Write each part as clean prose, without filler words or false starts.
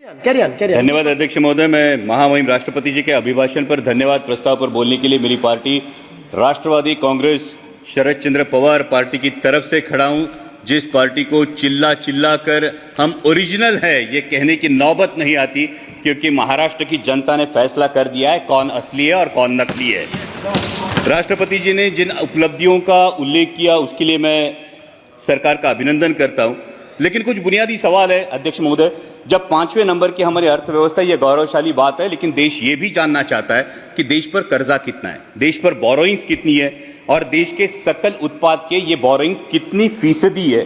धन्यवाद अध्यक्ष महोदय। मैं महामहिम राष्ट्रपति जी के अभिभाषण पर धन्यवाद प्रस्ताव पर बोलने के लिए मेरी पार्टी राष्ट्रवादी कांग्रेस शरद चंद्र पवार पार्टी की तरफ से खड़ा हूं, जिस पार्टी को चिल्ला चिल्ला कर हम ओरिजिनल है ये कहने की नौबत नहीं आती, क्योंकि महाराष्ट्र की जनता ने फैसला कर दिया है कौन असली है और कौन नकली है। राष्ट्रपति जी ने जिन उपलब्धियों का उल्लेख किया उसके लिए मैं सरकार का अभिनंदन करता हूं, लेकिन कुछ बुनियादी सवाल है अध्यक्ष महोदय। जब 5वें नंबर की हमारी अर्थव्यवस्था, ये गौरवशाली बात है, लेकिन देश ये भी जानना चाहता है कि देश पर कर्जा कितना है, देश पर बोरोइंग्स कितनी है और देश के सकल उत्पाद के ये बोरोइंग्स कितनी फीसदी है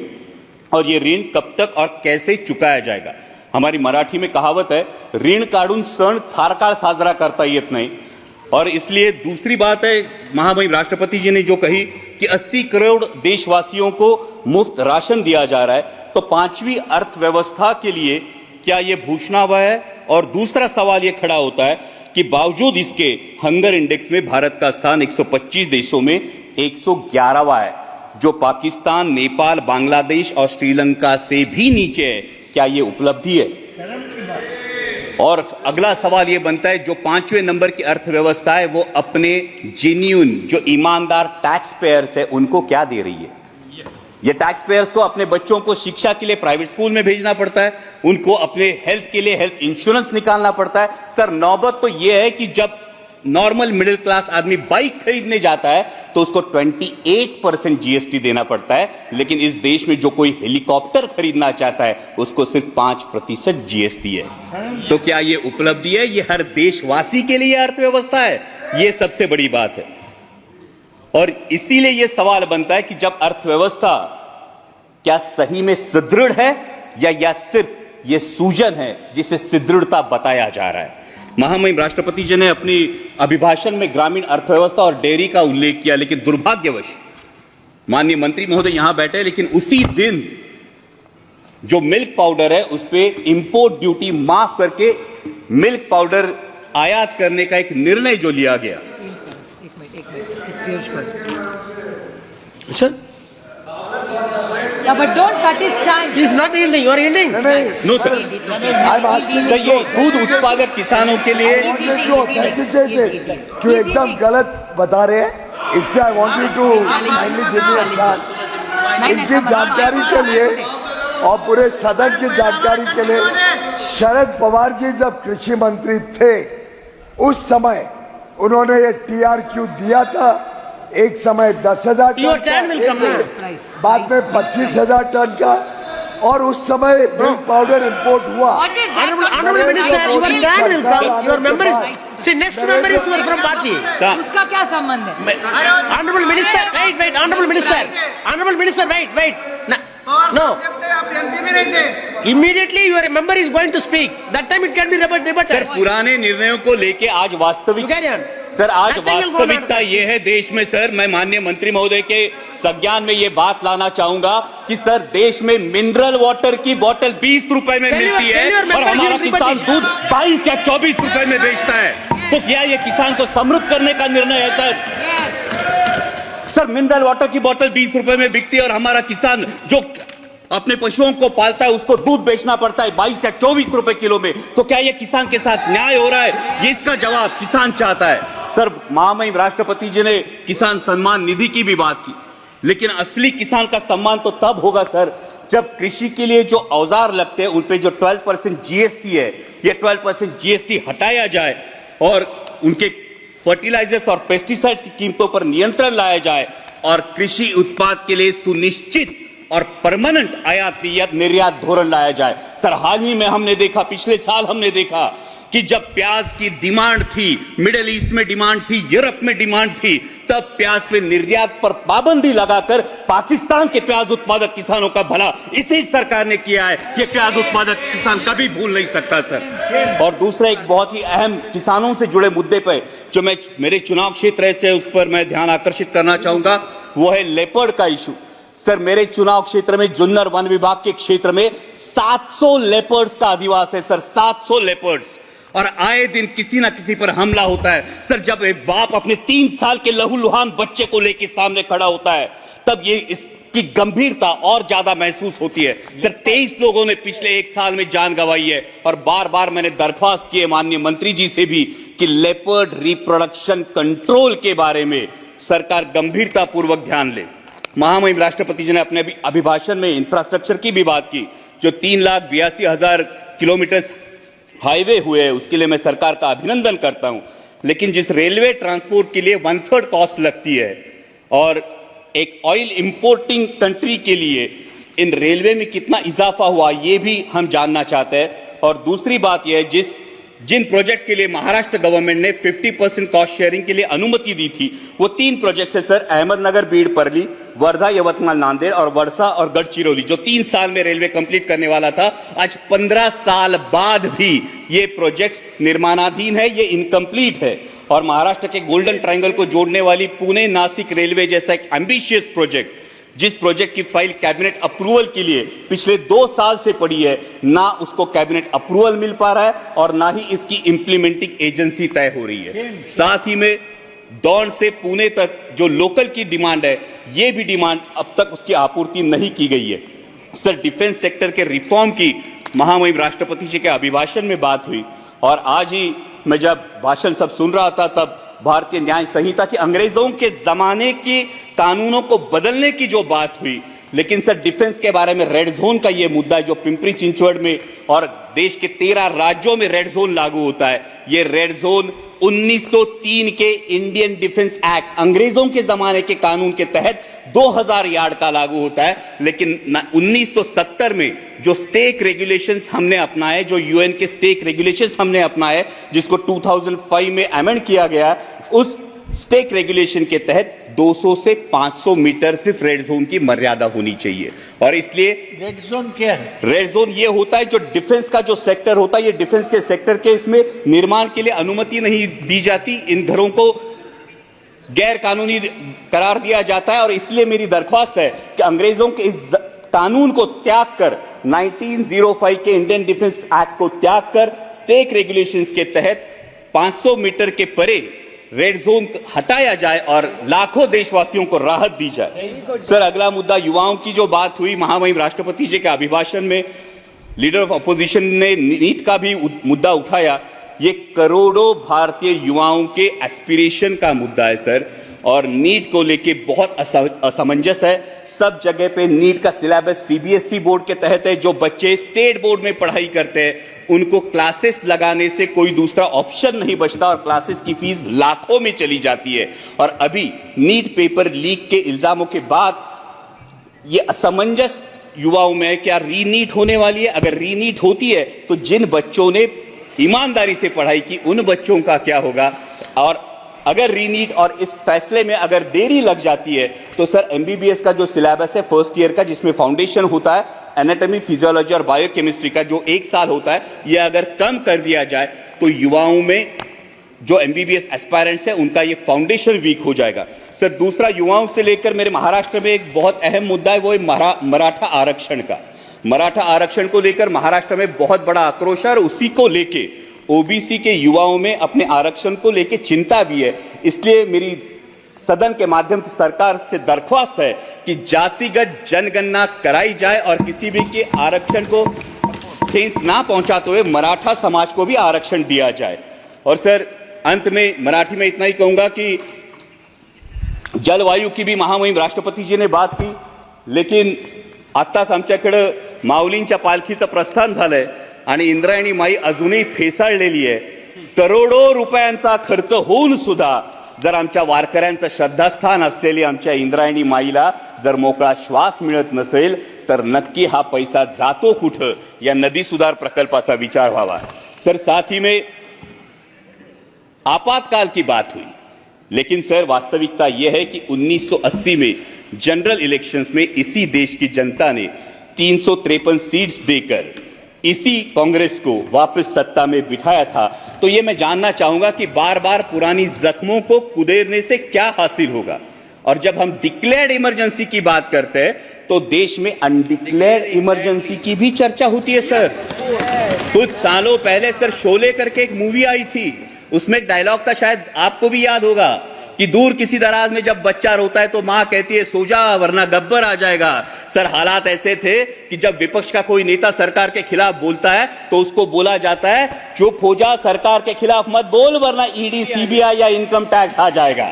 और ये ऋण कब तक और कैसे चुकाया जाएगा। हमारी मराठी में कहावत है, ऋण काढून सण फार काळ साजरा करता येत नाही। और इसलिए दूसरी बात है, महामहिम राष्ट्रपति जी ने जो कही कि 80 करोड़ देशवासियों को मुफ्त राशन दिया जा रहा है, तो 5वीं अर्थव्यवस्था के लिए क्या ये भूषणावह है? और दूसरा सवाल ये खड़ा होता है कि बावजूद इसके हंगर इंडेक्स में भारत का स्थान 125 देशों में 111वां है, जो पाकिस्तान, नेपाल, बांग्लादेश और श्रीलंका से भी नीचे है। क्या ये उपलब्धि है? और अगला सवाल ये बनता है, जो 5वें नंबर की अर्थव्यवस्था है वो अपने जेन्युइन जो ईमानदार टैक्स पेयर्स है उनको क्या दे रही है? ये टैक्स पेयर्स को अपने बच्चों को शिक्षा के लिए प्राइवेट स्कूल में भेजना पड़ता है, उनको अपने हेल्थ के लिए हेल्थ इंश्योरेंस निकालना पड़ता है। सर, नौबत तो ये है कि जब नॉर्मल मिडिल क्लास आदमी बाइक खरीदने जाता है तो उसको 28% जीएसटी देना पड़ता है, लेकिन इस देश में जो कोई हेलीकॉप्टर खरीदना चाहता है उसको सिर्फ 5% जीएसटी है। तो क्या ये उपलब्धि है? ये हर देशवासी के लिए अर्थव्यवस्था है? ये सबसे बड़ी बात है। और इसीलिए यह सवाल बनता है कि जब अर्थव्यवस्था क्या सही में सुदृढ़ है या सिर्फ यह सूजन है जिसे सुदृढ़ता बताया जा रहा है। महामहिम राष्ट्रपति जी ने अपनी अभिभाषण में ग्रामीण अर्थव्यवस्था और डेयरी का उल्लेख किया, लेकिन दुर्भाग्यवश माननीय मंत्री महोदय यहां बैठे, लेकिन उसी दिन जो मिल्क पाउडर है उस पर इंपोर्ट ड्यूटी माफ करके मिल्क पाउडर आयात करने का एक निर्णय जो लिया गया। Sir? Yeah, but don't cut his time. He is not yielding. You are yielding. No sir, sir ये दूध उत्पादक किसानों के लिए क्यों एकदम गलत बता रहे हैं, इससे I want you to kindly give me a chance. इनकी जानकारी के लिए और पूरे सदन की जानकारी के लिए, शरद पवार जी जब कृषि मंत्री थे उस समय उन्होंने ये टीआरक्यू दिया था। एक समय 10,000 टन का, बाद में 25,000 टन का, और उस समय मिल्क पाउडर इंपोर्ट हुआ। Honorable Minister, your can will come. Your member is, see, next member is from party. उसका क्या संबंध है? Honorable Minister, wait. Honorable Minister, wait. No. Immediately your member is going to speak. That time it can be debated. Sir, पुराने निर्णयों को लेके आज वास्तविक, सर आज वास्तविकता ये है देश में। सर, मैं माननीय मंत्री महोदय के संज्ञान में ये बात लाना चाहूंगा कि सर देश में मिनरल वाटर की बोतल 20 रुपए में मिलती है और हमारा किसान दूध 22 या 24 रुपए में बेचता है। तो क्या ये किसान को समृद्ध करने का निर्णय है? सर, मिनरल वाटर की बोतल 20 रुपए में बिकती है और हमारा किसान जो अपने पशुओं को पालता है उसको दूध बेचना पड़ता है 22 या 24 रुपए किलो में। तो क्या ये किसान के साथ न्याय हो रहा है? ये इसका जवाब किसान चाहता है। सर, महामहिम राष्ट्रपति जी ने किसान सम्मान निधि की भी बात की, लेकिन असली किसान का सम्मान तो तब होगा सर जब कृषि के लिए जो औजार लगते हैं उन पे जो 12% जीएसटी है, ये 12% जीएसटी हटाया जाए और उनके फर्टिलाइजर्स और पेस्टिसाइड्स की कीमतों पर नियंत्रण लाया जाए और कृषि उत्पाद के लिए सुनिश्चित और परमानेंट आयात निर्यात धोरण लाया जाए। सर, हाल ही में हमने देखा, पिछले साल हमने देखा कि जब प्याज की डिमांड थी, मिडिल ईस्ट में डिमांड थी, यूरोप में डिमांड थी, तब प्याज पे निर्यात पर पाबंदी लगाकर पाकिस्तान के प्याज उत्पादक किसानों का भला इसी सरकार ने किया है। ये प्याज उत्पादक किसान कभी भूल नहीं सकता सर। और दूसरा एक बहुत ही अहम किसानों से जुड़े मुद्दे पर जो मैं मेरे चुनाव क्षेत्र से उस पर मैं ध्यान आकर्षित करना चाहूंगा, वो है लेपर्ड का इशू। सर, मेरे चुनाव क्षेत्र में जुन्नर वन विभाग के क्षेत्र में 700 लेपर्ड्स का अधिवास है सर, 700 लेपर्ड्स, और आए दिन किसी ना किसी पर हमला होता है। सर, जब एक बाप अपने 3 साल के लहूलुहान बच्चे को लेकर सामने खड़ा होता है तब ये इस की गंभीरता और ज्यादा महसूस होती है। सर 23 लोगों ने पिछले एक साल में जान गंवाई है और बार बार मैंने दरख्वास्त की है माननीय मंत्री जी से भी कि लेपर्ड रिप्रोडक्शन कंट्रोल के बारे में सरकार गंभीरता पूर्वक ध्यान ले। महामहिम राष्ट्रपति जी ने अपने अभिभाषण में इंफ्रास्ट्रक्चर की भी बात की। जो 3,82,000 किलोमीटर हाईवे हुए हैं उसके लिए मैं सरकार का अभिनंदन करता हूं, लेकिन जिस रेलवे ट्रांसपोर्ट के लिए 1/3 कॉस्ट लगती है और एक ऑयल इंपोर्टिंग कंट्री के लिए इन रेलवे में कितना इजाफा हुआ ये भी हम जानना चाहते हैं। और दूसरी बात यह है जिन प्रोजेक्ट्स के लिए महाराष्ट्र गवर्नमेंट ने 50% कॉस्ट शेयरिंग के लिए अनुमति दी थी वो 3 प्रोजेक्ट्स है सर, अहमदनगर बीड परली, वर्धा यवतमाल नांदेड़ और वर्षा और गढ़चिरौली, जो 3 साल में रेलवे कंप्लीट करने वाला था। आज 15 साल बाद भी ये प्रोजेक्ट्स निर्माणाधीन है, ये इनकम्प्लीट है। और महाराष्ट्र के गोल्डन ट्रायंगल को जोड़ने वाली पुणे नासिक रेलवे जैसा एक एम्बिशियस प्रोजेक्ट, जिस प्रोजेक्ट की फाइल कैबिनेट अप्रूवल के लिए पिछले 2 साल से पड़ी है, ना उसको कैबिनेट अप्रूवल मिल पा रहा है और ना ही इसकी इंप्लीमेंटिंग एजेंसी तय हो रही है। साथ ही में दौंड से पुणे तक जो लोकल की डिमांड है, ये भी डिमांड अब तक उसकी आपूर्ति नहीं की गई है। सर डिफेंस सेक्टर के रिफॉर्म की महामहिम राष्ट्रपति जी के अभिभाषण में बात हुई और आज ही मैं जब भाषण सब सुन रहा था तब भारतीय न्याय संहिता की अंग्रेजों के जमाने की कानूनों को बदलने की जो बात हुई, लेकिन सर डिफेंस के बारे में रेड जोन का ये मुद्दा है जो पिंपरी चिंचवड़ में और देश के 13 राज्यों में रेड जोन लागू होता है। ये रेड जोन 1903 के इंडियन डिफेंस एक्ट अंग्रेजों के जमाने के कानून के तहत 2000 यार्ड का लागू होता है, लेकिन 1970 में जो स्टेक रेगुलेशंस हमने अपनाए, जो यूएन के स्टेक रेगुलेशंस हमने अपनाए, जिसको 2005 में अमेंड किया गया, उस स्टेक रेगुलेशन के तहत 200 से 500 मीटर सिर्फ रेड जोन की मर्यादा होनी चाहिए। और इसलिए रेड जोन क्या है? रेड जोन ये होता है जो डिफेंस का जो सेक्टर होता है, ये डिफेंस के सेक्टर के इसमें निर्माण के लिए अनुमति नहीं दी जाती, इन घरों को गैर कानूनी करार दिया जाता है। और इसलिए मेरी दरख्वास्त है कि अंग्रेजों के इस कानून को त्याग कर 1905 के इंडियन डिफेंस एक्ट को त्याग कर स्टेक रेगुलेशंस के तहत 500 मीटर के परे रेड जोन हटाया जाए और लाखों देशवासियों को राहत दी जाए। सर अगला मुद्दा युवाओं की जो बात हुई महामहिम राष्ट्रपति जी के अभिभाषण में, लीडर ऑफ अपोजिशन ने नीट का भी मुद्दा उठाया। ये करोड़ों भारतीय युवाओं के एस्पिरेशन का मुद्दा है सर, और नीट को लेके बहुत असमंजस है। सब जगह पे नीट का सिलेबस सीबीएसई बोर्ड के तहत है। जो बच्चे स्टेट बोर्ड में पढ़ाई करते हैं उनको क्लासेस लगाने से कोई दूसरा ऑप्शन नहीं बचता और क्लासेस की फीस लाखों में चली जाती है। और अभी नीट पेपर लीक के इल्जामों के बाद ये असमंजस युवाओं में है, क्या रीनीट होने वाली है? अगर रीनीट होती है तो जिन बच्चों ने ईमानदारी से पढ़ाई की उन बच्चों का क्या होगा? और अगर रीनीट और इस फैसले में अगर देरी लग जाती है तो सर एमबीबीएस का जो सिलेबस है फर्स्ट ईयर का, जिसमें फाउंडेशन होता है एनाटॉमी, फिजियोलॉजी और बायोकेमिस्ट्री का, जो 1 साल होता है, यह अगर कम कर दिया जाए तो युवाओं में जो एमबीबीएस एस्पायरेंट्स है उनका ये फाउंडेशन वीक हो जाएगा। सर दूसरा युवाओं से लेकर मेरे महाराष्ट्र में एक बहुत अहम मुद्दा है, वो है मराठा आरक्षण का। मराठा आरक्षण को लेकर महाराष्ट्र में बहुत बड़ा आक्रोश है और उसी को लेके ओबीसी के युवाओं में अपने आरक्षण को लेके चिंता भी है। इसलिए मेरी सदन के माध्यम से सरकार से दरख्वास्त है कि जातिगत जनगणना कराई जाए और किसी भी के आरक्षण को ठेस ना पहुंचाते हुए मराठा समाज को भी आरक्षण दिया जाए। और सर अंत में मराठी में इतना ही कहूंगा कि जलवायु की भी महामहिम राष्ट्रपति जी ने बात की, लेकिन आत्ताच आमच्याकडे माऊलींच्या पालखीचं प्रस्थान झालंय आणि इंद्रायणी माई अजूनही फेसाळलेली आहे। करोडो रुपयांचा खर्च होऊन सुद्धा जर आमच्या वारकऱ्यांचं श्रद्धास्थान असलेली आमच्या इंद्रायणी माईला जर मोकळा श्वास मिळत नसेल तर नक्की हा पैसा जातो कुठं, या नदी सुधार प्रकल्पाचा विचार व्हावा। सर साथ ही में आपातकाल की बात हुई, लेकिन सर वास्तविकता यह है कि 1980 में जनरल इलेक्शंस में इसी देश की जनता ने 353 सीट्स देकर इसी कांग्रेस को वापस सत्ता में बिठाया था। तो ये मैं जानना चाहूंगा कि बार बार पुरानी जख्मों को कुदेरने से क्या हासिल होगा? और जब हम डिक्लेयर्ड इमरजेंसी की बात करते हैं तो देश में अनडिक्लेयर्ड इमरजेंसी की भी चर्चा होती है सर। कुछ सालों पहले सर शोले करके एक मूवी आई थी, उसमें एक डायलॉग था, शायद आपको भी याद होगा, कि दूर किसी दराज में जब बच्चा रोता है तो मां कहती है सो जा वरना गब्बर आ जाएगा। सर हालात ऐसे थे कि जब विपक्ष का कोई नेता सरकार के खिलाफ बोलता है तो उसको बोला जाता है चुप हो जा, सरकार के खिलाफ मत बोल वरना ईडी सीबीआई या इनकम टैक्स आ जाएगा।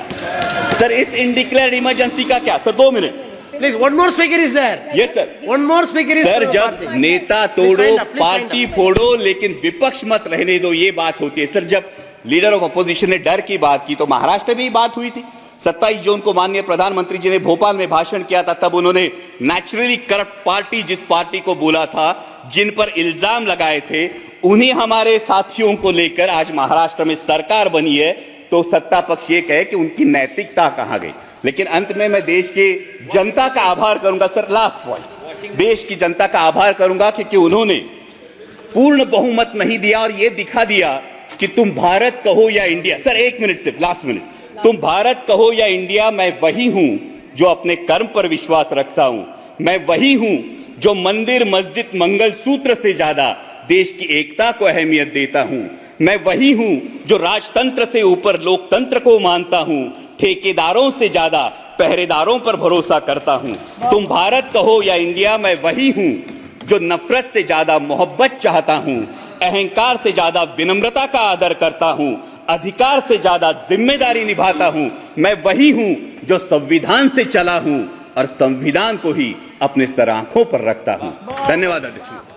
सर इस इनडिक्लेयर्ड इमरजेंसी का क्या? Sir 2 minute Please, one more speaker is there. Yes sir. One more speaker is sir for the जब party. नेता Please तोड़ो wind up, please party wind up. फोड़ो लेकिन विपक्ष मत रहने दो, ये बात होती है। सर जब लीडर ऑफ अपोजिशन ने डर की बात की तो महाराष्ट्र में भी बात हुई थी। 27 जून को माननीय प्रधानमंत्री जी ने भोपाल में भाषण किया था, तब उन्होंने नेचुरली करप्ट पार्टी जिस पार्टी को बोला था, जिन पर इल्जाम लगाए थे, उन्हीं हमारे साथियों को लेकर आज महाराष्ट्र में सरकार बनी है। तो सत्ता पक्ष ये कहे कि उनकी नैतिकता कहां गई। लेकिन अंत में मैं देश की जनता का आभार करूंगा। सर लास्ट पॉइंट, देश की जनता का आभार करूंगा कि उन्होंने पूर्ण बहुमत नहीं दिया और ये दिखा दिया कि तुम भारत कहो या इंडिया। सर 1 मिनट सिर्फ, लास्ट मिनट, तुम भारत कहो या इंडिया, मैं वही हूं जो अपने कर्म पर विश्वास रखता हूं। मैं वही हूं जो मंदिर मस्जिद मंगल सूत्र से ज्यादा देश की एकता को अहमियत देता हूं। मैं वही हूं जो राजतंत्र से ऊपर लोकतंत्र को मानता हूं। ठेकेदारों से ज्यादा पहरेदारों पर भरोसा करता हूं। तुम भारत कहो या इंडिया, मैं वही हूं जो नफरत से ज्यादा मोहब्बत चाहता हूं। अहंकार से ज्यादा विनम्रता का आदर करता हूं। अधिकार से ज्यादा जिम्मेदारी निभाता हूं। मैं वही हूं जो संविधान से चला हूं और संविधान को ही अपने सर आंखों पर रखता हूं। धन्यवाद अध्यक्ष।